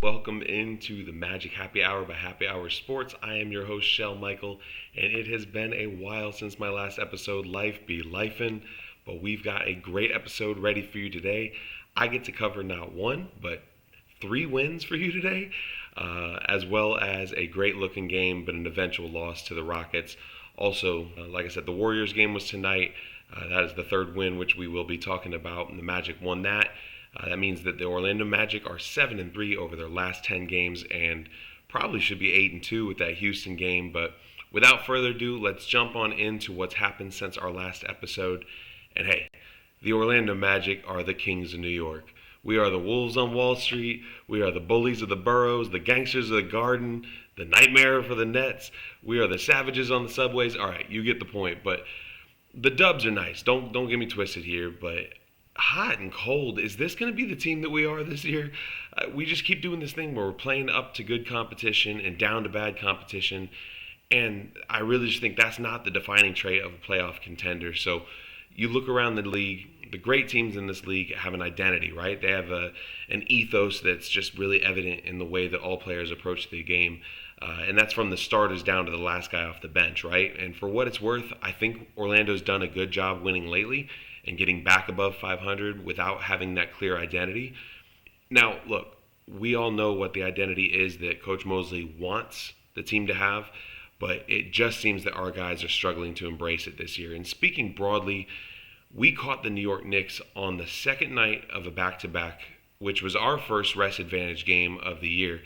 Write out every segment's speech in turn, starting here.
Welcome into the Magic Happy Hour by Happy Hour Sports. I am your host, Shell Michael, and it has been a while since my last episode, Life Be Lifin', but we've got a great episode ready for you today. I get to cover not one, but three wins for you today, as well as a great looking game, but an eventual loss to the Rockets. Also, like I said, the Warriors game was tonight. That is the third win, which we will be talking about, and the Magic won that. That means that the Orlando Magic are 7-3 over their last 10 games and probably should be 8-2 with that Houston game. But without further ado, let's jump on into what's happened since our last episode. And hey, the Orlando Magic are the kings of New York. We are the wolves on Wall Street. We are the bullies of the boroughs, the gangsters of the Garden, the nightmare for the Nets. We are the savages on the subways. All right, you get the point. But the dubs are nice. Don't get me twisted here, but hot and cold. Is this going to be the team that we are this year? We just keep doing this thing where we're playing up to good competition and down to bad competition. And I really just think that's not the defining trait of a playoff contender. So you look around the league, the great teams in this league have an identity, right? They have an ethos that's just really evident in the way that all players approach the game. And that's from the starters down to the last guy off the bench, right? And for what it's worth, I think Orlando's done a good job winning lately and getting back above 500 without having that clear identity. Now, look, we all know what the identity is that Coach Mosley wants the team to have, but it just seems that our guys are struggling to embrace it this year. And speaking broadly, we caught the New York Knicks on the second night of a back-to-back, which was our first rest advantage game of the year.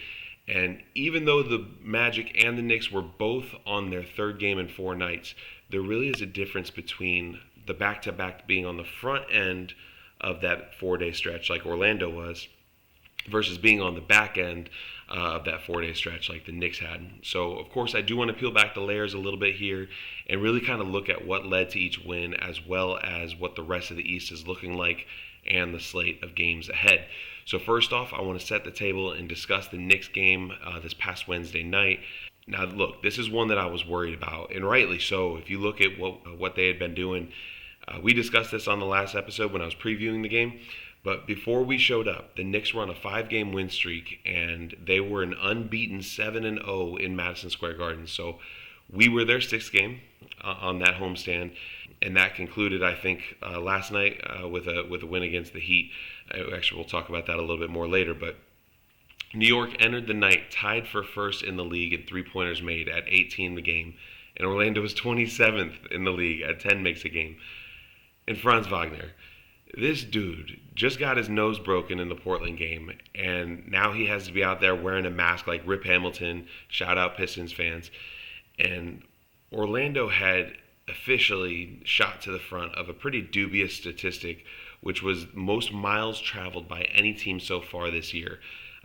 And even though the Magic and the Knicks were both on their third game in 4 nights, there really is a difference between the back-to-back being on the front end of that 4-day stretch like Orlando was versus being on the back end of that 4-day stretch like the Knicks had. So, of course, I do want to peel back the layers a little bit here and really kind of look at what led to each win as well as what the rest of the East is looking like and the slate of games ahead. So first off, I want to set the table and discuss the Knicks game this past Wednesday night. Now, look, this is one that I was worried about, and rightly so. If you look at what they had been doing, we discussed this on the last episode when I was previewing the game. But before we showed up, the Knicks were on a 5-game win streak, and they were an unbeaten 7-0 in Madison Square Garden. So we were their 6th game on that homestand, and that concluded, I think, last night with a win against the Heat. Actually, we'll talk about that a little bit more later, but New York entered the night tied for first in the league in three-pointers made at 18 a game, and Orlando was 27th in the league at 10 makes a game. And Franz Wagner, this dude just got his nose broken in the Portland game, and now he has to be out there wearing a mask like Rip Hamilton. Shout out Pistons fans. And Orlando had officially shot to the front of a pretty dubious statistic, which was most miles traveled by any team so far this year,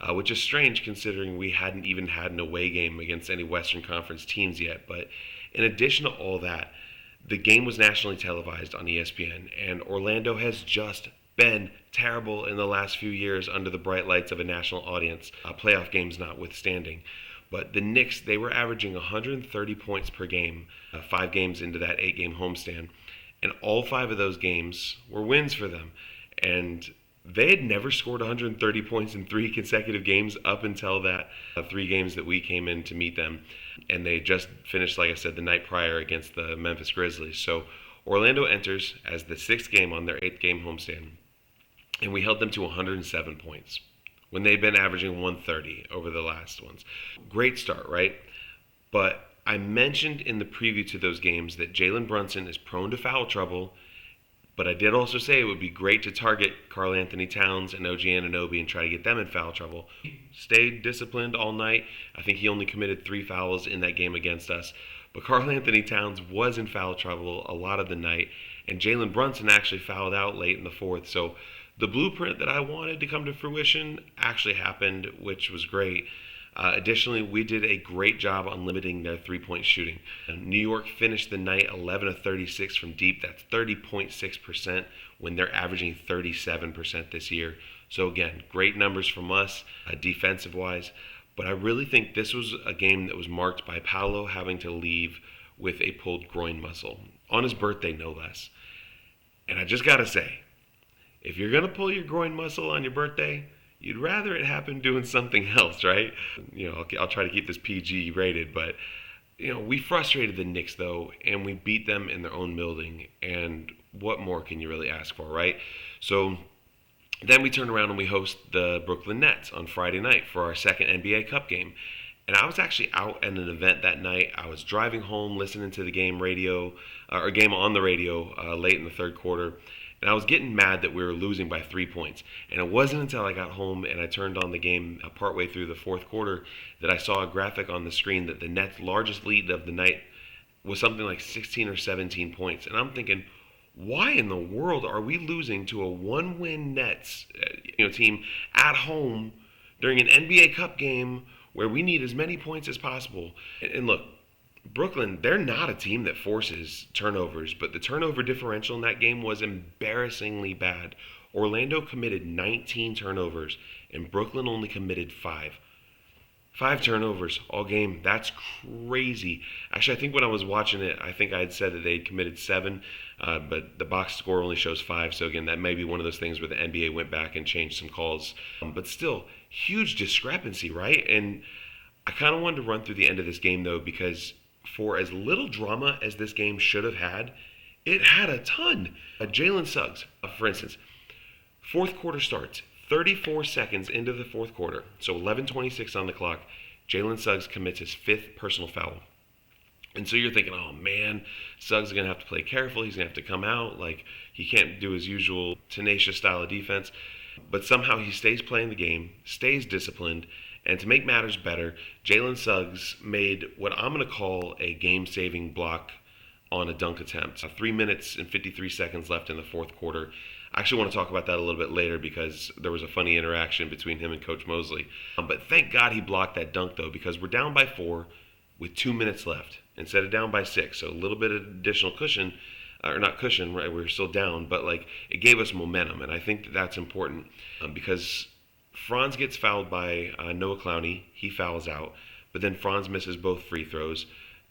which is strange considering we hadn't even had an away game against any Western Conference teams yet. But in addition to all that, the game was nationally televised on ESPN, and Orlando has just been terrible in the last few years under the bright lights of a national audience, playoff games notwithstanding. But the Knicks, they were averaging 130 points per game, 5 games into that 8-game homestand. And all 5 of those games were wins for them. And they had never scored 130 points in 3 consecutive games up until that 3 games that we came in to meet them. And they just finished, like I said, the night prior against the Memphis Grizzlies. So Orlando enters as the 6th game on their 8th-game homestand. And we held them to 107 points when they'd been averaging 130 over the last ones. Great start, right? But I mentioned in the preview to those games that Jalen Brunson is prone to foul trouble, but I did also say it would be great to target Karl Anthony Towns and OG Anunoby and try to get them in foul trouble. He stayed disciplined all night. I think he only committed 3 fouls in that game against us. But Karl Anthony Towns was in foul trouble a lot of the night, and Jalen Brunson actually fouled out late in the 4th. So the blueprint that I wanted to come to fruition actually happened, which was great. Additionally, we did a great job on limiting their three-point shooting. New York finished the night 11 of 36 from deep. That's 30.6% when they're averaging 37% this year. So again, great numbers from us defensive-wise. But I really think this was a game that was marked by Paolo having to leave with a pulled groin muscle. On his birthday, no less. And I just got to say, if you're going to pull your groin muscle on your birthday, you'd rather it happen doing something else, right? I'll try to keep this PG rated, but we frustrated the Knicks though, and we beat them in their own building. And what more can you really ask for, right? So then we turn around and we host the Brooklyn Nets on Friday night for our second NBA Cup game. And I was actually out at an event that night. I was driving home, listening to the game game on the radio late in the third quarter. And I was getting mad that we were losing by 3 points. And it wasn't until I got home and I turned on the game partway through the fourth quarter that I saw a graphic on the screen that the Nets' largest lead of the night was something like 16 or 17 points. And I'm thinking, why in the world are we losing to a one-win Nets team at home during an NBA Cup game where we need as many points as possible? And look, Brooklyn, they're not a team that forces turnovers, but the turnover differential in that game was embarrassingly bad. Orlando committed 19 turnovers, and Brooklyn only committed 5. 5 turnovers all game. That's crazy. Actually, I think when I was watching it, I think I had said that they'd committed 7, but the box score only shows 5. So again, that may be one of those things where the NBA went back and changed some calls. But still, huge discrepancy, right? And I kind of wanted to run through the end of this game, though, because for as little drama as this game should have had, it had a ton. Jalen Suggs, for instance, fourth quarter starts, 34 seconds into the fourth quarter, so 11:26 on the clock, Jalen Suggs commits his 5th personal foul. And so you're thinking, oh man, Suggs is going to have to play careful. He's going to have to come out. Like, he can't do his usual tenacious style of defense. But somehow he stays playing the game, stays disciplined, and to make matters better, Jalen Suggs made what I'm going to call a game-saving block on a dunk attempt. 3 minutes and 53 seconds left in the fourth quarter. I actually want to talk about that a little bit later because there was a funny interaction between him and Coach Mosley. But thank God he blocked that dunk, though, because we're down by 4 with 2 minutes left instead of down by 6. So a little bit of additional cushion, or not cushion, right? We're still down, but it gave us momentum, and I think that's important because Franz gets fouled by Noah Clowney. He fouls out, but then Franz misses both free throws,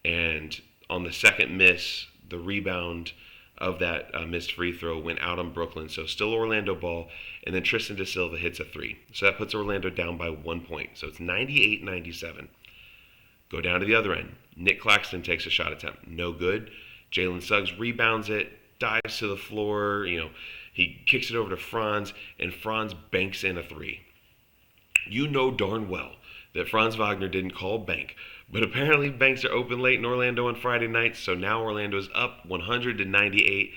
and on the second miss, the rebound of that missed free throw went out on Brooklyn, so still Orlando ball, and then Tristan da Silva hits a 3. So that puts Orlando down by 1 point. So it's 98-97. Go down to the other end. Nick Claxton takes a shot attempt. No good. Jalen Suggs rebounds it, dives to the floor. He kicks it over to Franz, and Franz banks in a 3. You know darn well that Franz Wagner didn't call bank, but apparently banks are open late in Orlando on Friday nights, so now Orlando's up 100-98.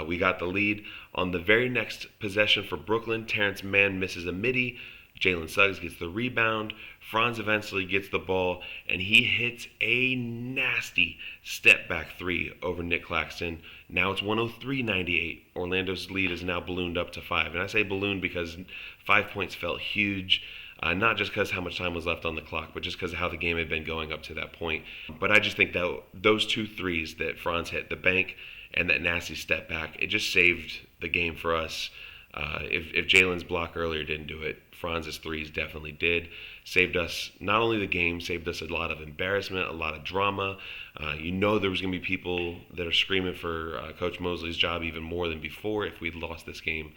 We got the lead. On the very next possession for Brooklyn, Terrence Mann misses a midi. Jalen Suggs gets the rebound. Franz eventually gets the ball, and he hits a nasty step-back 3 over Nick Claxton. Now it's 103-98. Orlando's lead is now ballooned up to 5. And I say ballooned because 5 points felt huge. Not just because how much time was left on the clock, but just because of how the game had been going up to that point. But I just think that those 2 threes that Franz hit, the bank and that nasty step back, it just saved the game for us. If Jalen's block earlier didn't do it, Franz's threes definitely did. Saved us not only the game, saved us a lot of embarrassment, a lot of drama. There was going to be people that are screaming for Coach Mosley's job even more than before if we'd lost this game.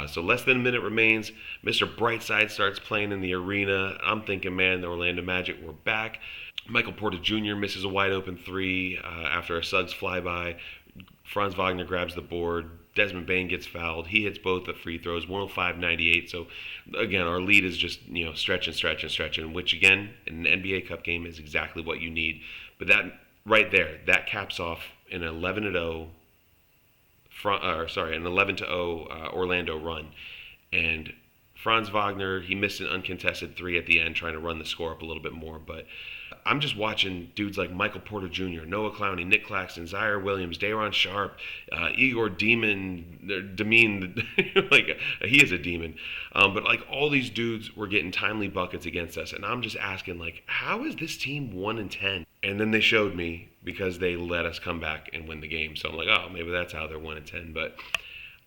So less than a minute remains. Mr. Brightside starts playing in the arena. I'm thinking, man, the Orlando Magic, we're back. Michael Porter Jr. misses a wide open 3 after a Suggs flyby. Franz Wagner grabs the board. Desmond Bane gets fouled. He hits both the free throws, 105-98. So, again, our lead is just, stretching, which, again, in an NBA Cup game is exactly what you need. But that right there, that caps off an 11-0 Orlando run. And Franz Wagner, he missed an uncontested 3 at the end, trying to run the score up a little bit more. But I'm just watching dudes like Michael Porter Jr., Noah Clowney, Nick Claxton, Zaire Williams, Day'Ron Sharp, Igor Demeen, he is a demon. But all these dudes were getting timely buckets against us. And I'm just asking, how is this team 1-10? And then they showed me because they let us come back and win the game. So I'm like, oh, maybe that's how they're 1-10. But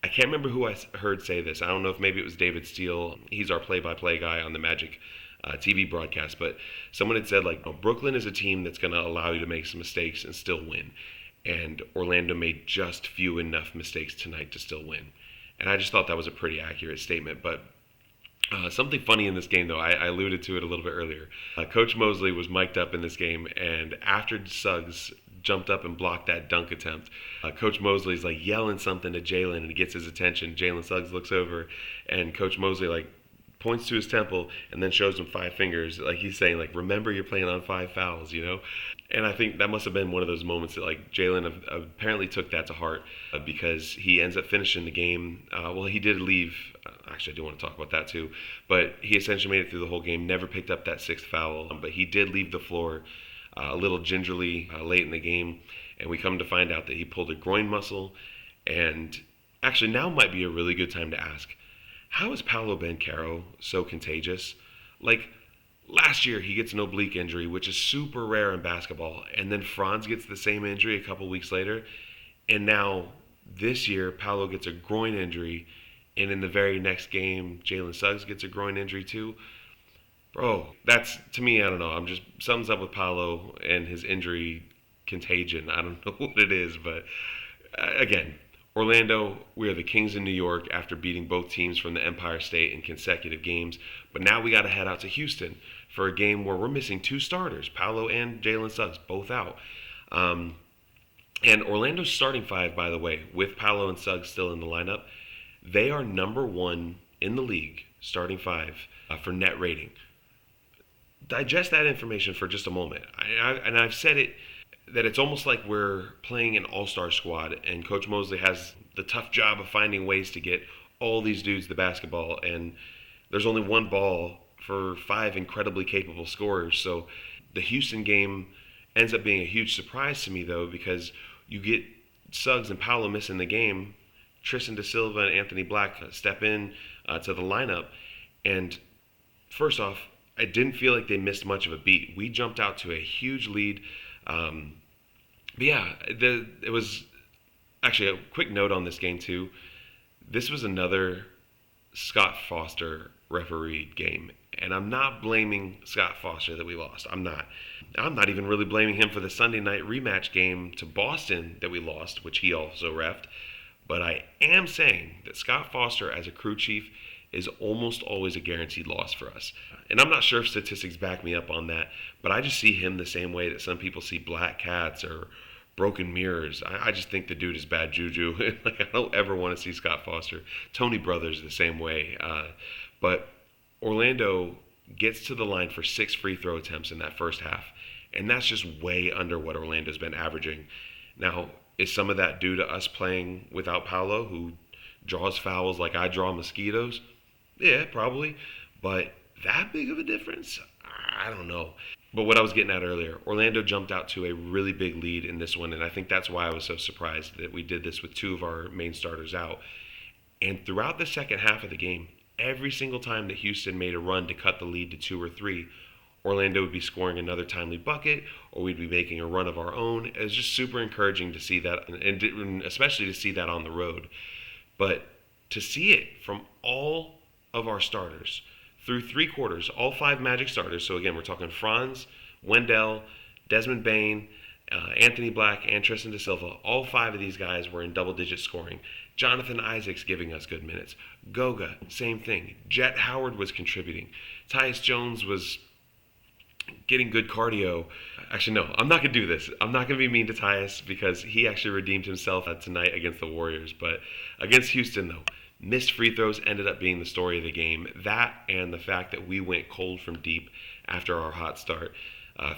I can't remember who I heard say this. I don't know if maybe it was David Steele. He's our play-by-play guy on the Magic TV broadcast. But someone had said, Brooklyn is a team that's going to allow you to make some mistakes and still win. And Orlando made just few enough mistakes tonight to still win. And I just thought that was a pretty accurate statement. But Something funny in this game, though, I alluded to it a little bit earlier. Coach Mosley was mic'd up in this game, and after Suggs jumped up and blocked that dunk attempt, Coach Mosley's like yelling something to Jalen, and he gets his attention. Jalen Suggs looks over, and Coach Mosley like points to his temple and then shows him five fingers, like he's saying, like, remember you're playing on five fouls, you know? And I think that must have been one of those moments that like Jalen apparently took that to heart, because he ends up finishing the game. Well, he did leave. Actually, I do want to talk about that too. But he essentially made it through the whole game, never picked up that sixth foul. But he did leave the floor a little gingerly late in the game, and we come to find out that he pulled a groin muscle. And actually, now might be a really good time to ask, how is Paolo Banchero so contagious? Like, last year he gets an oblique injury, which is super rare in basketball, and then Franz gets the same injury a couple weeks later, and now this year Paolo gets a groin injury, and in the very next game Jalen Suggs gets a groin injury too. Bro, that's, to me, I don't know. I'm just, something's up with Paolo and his injury contagion. I don't know what it is, but again, Orlando, we are the Kings in New York after beating both teams from the Empire State in consecutive games. But now we got to head out to Houston for a game where we're missing two starters, Paolo and Jalen Suggs, both out. Um, and Orlando's starting five, by the way, with Paolo and Suggs still in the lineup, they are number one in the league, starting five, for net rating. Digest that information for just a moment. And I've said it, that it's almost like we're playing an all-star squad, and Coach Mosley has the tough job of finding ways to get all these dudes the basketball, and there's only one ball for five incredibly capable scorers. So the Houston game ends up being a huge surprise to me, though, because you get Suggs and Paolo missing the game, Tristan Da Silva and Anthony Black step in to the lineup, and first off, I didn't feel like they missed much of a beat. We jumped out to a huge lead. But yeah, it was actually a quick note on this game too. This was another Scott Foster refereed game, and I'm not blaming Scott Foster that we lost. I'm not. I'm not even really blaming him for the Sunday night rematch game to Boston that we lost, which he also refed. But I am saying that Scott Foster, as a crew chief, is almost always a guaranteed loss for us. And I'm not sure if statistics back me up on that, but I just see him the same way that some people see black cats or broken mirrors. I just think the dude is bad juju. Like, I don't ever want to see Scott Foster. Tony Brothers the same way. But Orlando gets to the line for 6 free throw attempts in that first half, and that's just way under what Orlando's been averaging. Now, is some of that due to us playing without Paolo, who draws fouls like I draw mosquitoes? Yeah, probably. But that big of a difference? I don't know. But what I was getting at earlier, Orlando jumped out to a really big lead in this one, and I think that's why I was so surprised that we did this with 2 of our main starters out. And throughout the second half of the game, every single time that Houston made a run to cut the lead to 2 or 3, Orlando would be scoring another timely bucket, or we'd be making a run of our own. It was just super encouraging to see that, and especially to see that on the road. But to see it from all of our starters through 3 quarters, all 5 Magic starters. So again, we're talking Franz, Wendell, Desmond Bane, Anthony Black, and Tristan Da Silva. All 5 of these guys were in double-digit scoring. Jonathan Isaacs giving us good minutes. Goga, same thing. Jet Howard was contributing. TYUS Jones was getting good cardio. Actually, no, I'm not going to do this. I'm not going to be mean to Tyus because he actually redeemed himself tonight against the Warriors. But against Houston, though, missed free throws ended up being the story of the game. That and the fact that we went cold from deep after our hot start.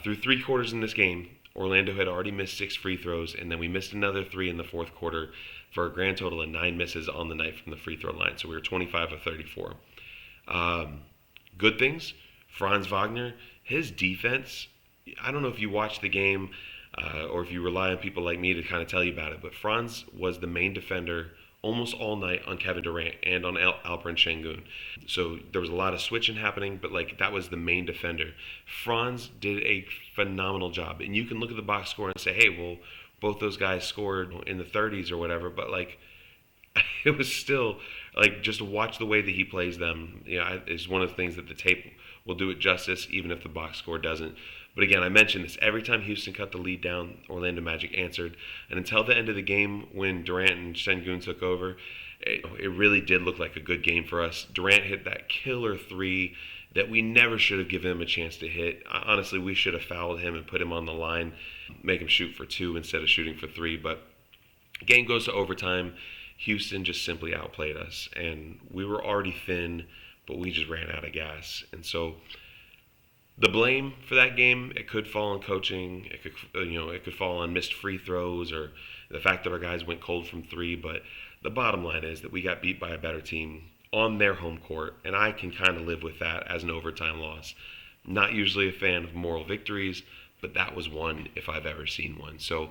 Through 3 quarters in this game, Orlando had already missed 6 free throws, and then we missed another 3 in the fourth quarter for a grand total of 9 misses on the night from the free throw line. So we were 25 of 34. Good things, Franz Wagner, his defense, I don't know if you watch the game or if you rely on people like me to kind of tell you about it, but Franz was the main defender almost all night on Kevin Durant and on Alperen Şengün. So there was a lot of switching happening, but like that was the main defender. Franz did a phenomenal job. And you can look at the box score and say, hey, well, both those guys scored in the 30s or whatever, but like it was still like just to watch the way that he plays them, is one of the things that the tape will do it justice, even if the box score doesn't. But again, I mentioned this. Every time Houston cut the lead down, Orlando Magic answered. And until the end of the game, when Durant and Şengün took over, It really did look like a good game for us. Durant hit that killer three that we never should have given him a chance to hit. Honestly, we should have fouled him and put him on the line, make him shoot for two instead of shooting for three. But game goes to overtime. Houston just simply outplayed us, and we were already thin, but we just ran out of gas. And so the blame for that game, it could fall on coaching. It could fall on missed free throws or the fact that our guys went cold from three. But the bottom line is that we got beat by a better team on their home court, and I can kind of live with that as an overtime loss. Not usually a fan of moral victories, but that was one if I've ever seen one. So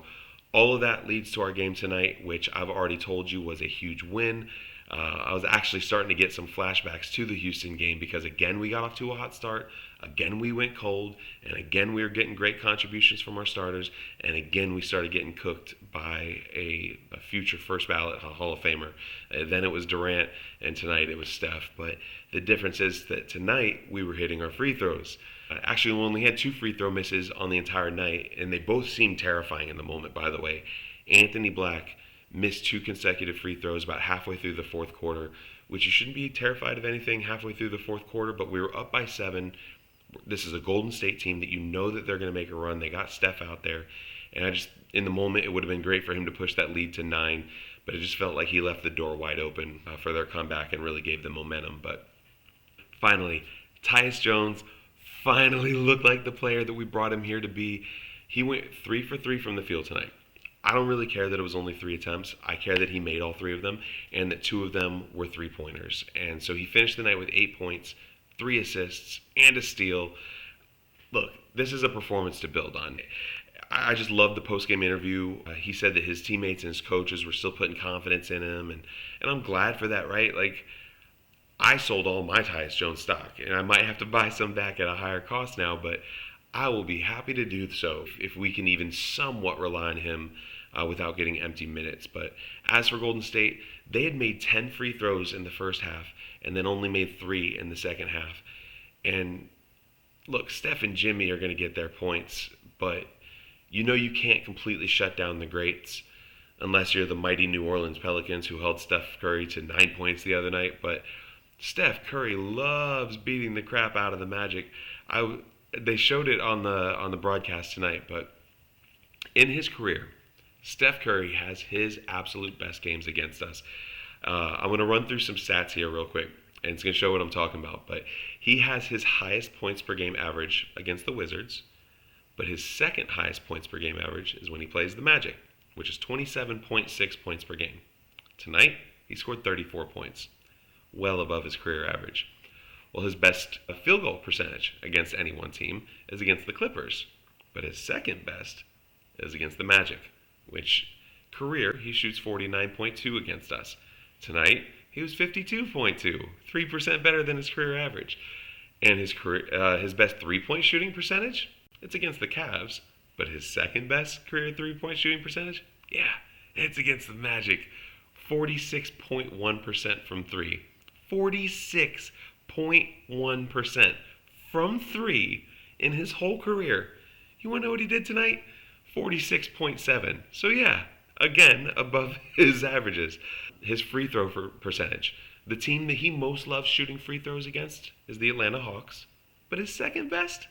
all of that leads to our game tonight, which I've already told you was a huge win. I was actually starting to get some flashbacks to the Houston game because, again, we got off to a hot start. Again, we went cold. And again, we were getting great contributions from our starters. And again, we started getting cooked by a future first ballot Hall of Famer. Then it was Durant, and tonight it was Steph. But the difference is that tonight we were hitting our free throws. Actually, we only had 2 free throw misses on the entire night, and they both seemed terrifying in the moment, by the way. Anthony Black missed 2 consecutive free throws about halfway through the fourth quarter, which you shouldn't be terrified of anything halfway through the fourth quarter, but we were up by 7. This is a Golden State team that you know that they're going to make a run. They got Steph out there, and in the moment, it would have been great for him to push that lead to 9, but it just felt like he left the door wide open for their comeback and really gave them momentum. But finally, TYUS Jones finally looked like the player that we brought him here to be. He went 3 for 3 from the field tonight. I don't really care that it was only 3 attempts. I care that he made all 3 of them and that 2 of them were 3-pointers. And so he finished the night with 8 points, 3 assists, and a steal. Look, this is a performance to build on. I just love the post-game interview. He said that his teammates and his coaches were still putting confidence in him, and I'm glad for that, right? Like, I sold all my TYUS Jones stock, and I might have to buy some back at a higher cost now, but I will be happy to do so if we can even somewhat rely on him without getting empty minutes. But as for Golden State, they had made 10 free throws in the first half and then only made 3 in the second half. And look, Steph and Jimmy are going to get their points, but you can't completely shut down the greats unless you're the mighty New Orleans Pelicans who held Steph Curry to 9 points the other night. But Steph Curry loves beating the crap out of the Magic. They showed it on the broadcast tonight, but in his career, Steph Curry has his absolute best games against us. I'm going to run through some stats here real quick, and it's going to show what I'm talking about. But he has his highest points per game average against the Wizards, but his second highest points per game average is when he plays the Magic, which is 27.6 points per game. Tonight, he scored 34 points, well above his career average. Well, his best field goal percentage against any one team is against the Clippers, but his second best is against the Magic, which career he shoots 49.2 against us. Tonight, he was 52.2, 3% better than his career average. And his best three-point shooting percentage, it's against the Cavs, but his second best career three-point shooting percentage, it's against the Magic, 46.1% from 3. 46.1% from 3 in his whole career. You want to know what he did tonight? 46.7. So again, above his averages. His free throw percentage. The team that he most loves shooting free throws against is the Atlanta Hawks. But his second best?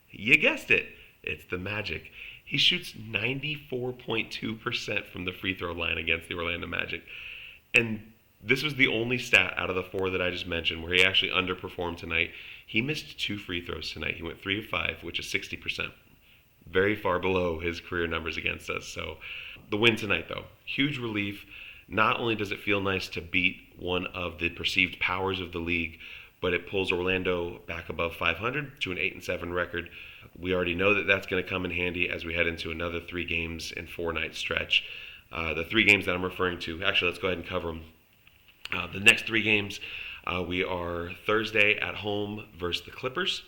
You guessed it. It's the Magic. He shoots 94.2% from the free throw line against the Orlando Magic. And this was the only stat out of the 4 that I just mentioned where he actually underperformed tonight. He missed 2 free throws tonight. He went 3 of 5, which is 60%. Very far below his career numbers against us. So the win tonight, though, huge relief. Not only does it feel nice to beat one of the perceived powers of the league, but it pulls Orlando back above 500 to an 8-7 record. We already know that that's going to come in handy as we head into another 3 games and 4-night stretch. The 3 games that I'm referring to, actually, let's go ahead and cover them. The next 3 games, we are Thursday at home versus the Clippers.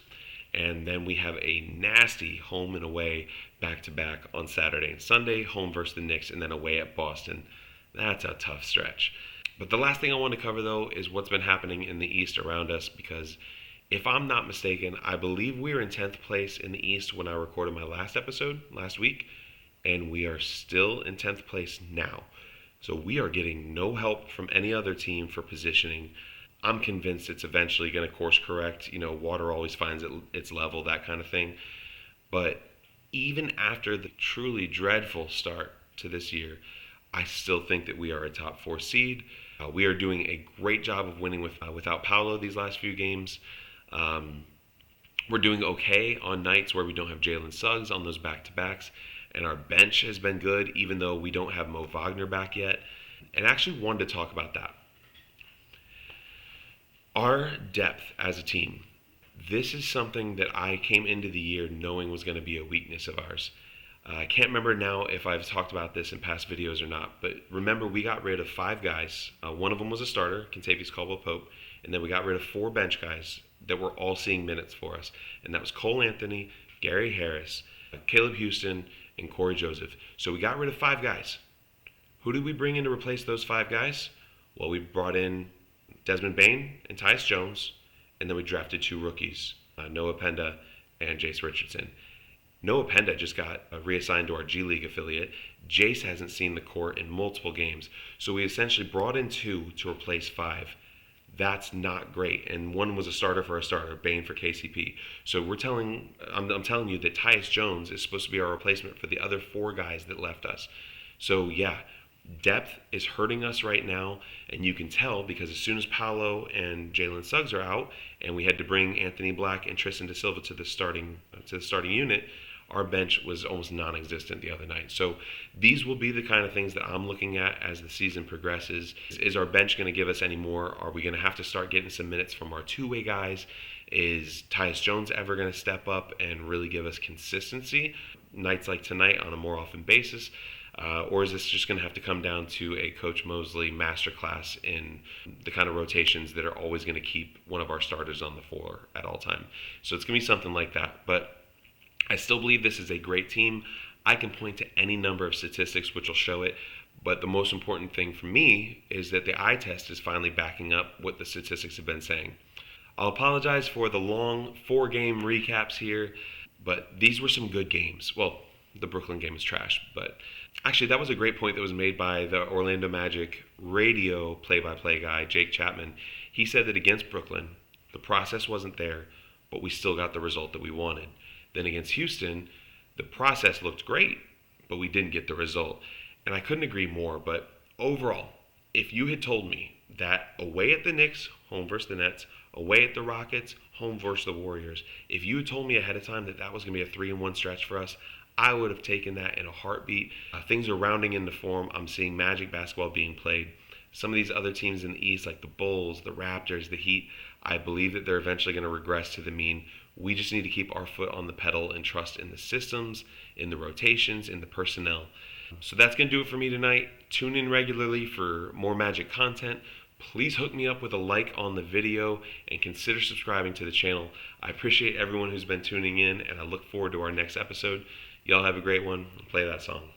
And then we have a nasty home and away back-to-back on Saturday and Sunday, home versus the Knicks, and then away at Boston. That's a tough stretch. But the last thing I want to cover, though, is what's been happening in the East around us, because if I'm not mistaken, I believe we were in 10th place in the East when I recorded my last episode last week, and we are still in 10th place now. So we are getting no help from any other team for positioning. I'm convinced it's eventually going to course correct. Water always finds its level, that kind of thing. But even after the truly dreadful start to this year, I still think that we are a top four seed. We are doing a great job of winning without Paolo these last few games. Um, we're doing okay on nights where we don't have Jalen Suggs on those back-to-backs. And our bench has been good, even though we don't have Mo Wagner back yet. And I actually wanted to talk about that. Our depth as a team. This is something that I came into the year knowing was going to be a weakness of ours. I can't remember now if I've talked about this in past videos or not, but remember we got rid of 5 guys. One of them was a starter, Kentavious Caldwell-Pope, and then we got rid of 4 bench guys that were all seeing minutes for us, and that was Cole Anthony, Gary Harris, Caleb Houston, and Corey Joseph. So we got rid of 5 guys. Who did we bring in to replace those 5 guys? Well, we brought in Desmond Bane and TYUS Jones, and then we drafted 2 rookies, Noah Penda and Jace Richardson. Noah Penda just got reassigned to our G League affiliate. Jace hasn't seen the court in multiple games. So we essentially brought in 2 to replace 5. That's not great. And one was a starter for a starter, Bane for KCP. So I'm telling you that TYUS Jones is supposed to be our replacement for the other 4 guys that left us. So yeah, depth is hurting us right now, and you can tell because as soon as Paolo and Jalen Suggs are out, and we had to bring Anthony Black and Tristan Da Silva to the starting unit, our bench was almost non-existent the other night. So these will be the kind of things that I'm looking at as the season progresses. Is our bench going to give us any more? Are we going to have to start getting some minutes from our two-way guys? Is TYUS Jones ever going to step up and really give us consistency nights like tonight on a more often basis? Or is this just going to have to come down to a Coach Mosley masterclass in the kind of rotations that are always going to keep one of our starters on the floor at all time? So it's going to be something like that. But I still believe this is a great team. I can point to any number of statistics which will show it, but the most important thing for me is that the eye test is finally backing up what the statistics have been saying. I'll apologize for the long 4-game recaps here, but these were some good games. Well, the Brooklyn game is trash, but actually that was a great point that was made by the Orlando Magic radio play-by-play guy, Jake Chapman. He said that against Brooklyn, the process wasn't there, but we still got the result that we wanted. Then against Houston, the process looked great, but we didn't get the result. And I couldn't agree more, but overall, if you had told me that away at the Knicks, home versus the Nets, away at the Rockets, home versus the Warriors, if you had told me ahead of time that that was going to be a 3-1 stretch for us, I would have taken that in a heartbeat. Things are rounding into form. I'm seeing Magic basketball being played. Some of these other teams in the East, like the Bulls, the Raptors, the Heat, I believe that they're eventually going to regress to the mean. We just need to keep our foot on the pedal and trust in the systems, in the rotations, in the personnel. So that's going to do it for me tonight. Tune in regularly for more Magic content. Please hook me up with a like on the video and consider subscribing to the channel. I appreciate everyone who's been tuning in, and I look forward to our next episode. Y'all have a great one. Play that song.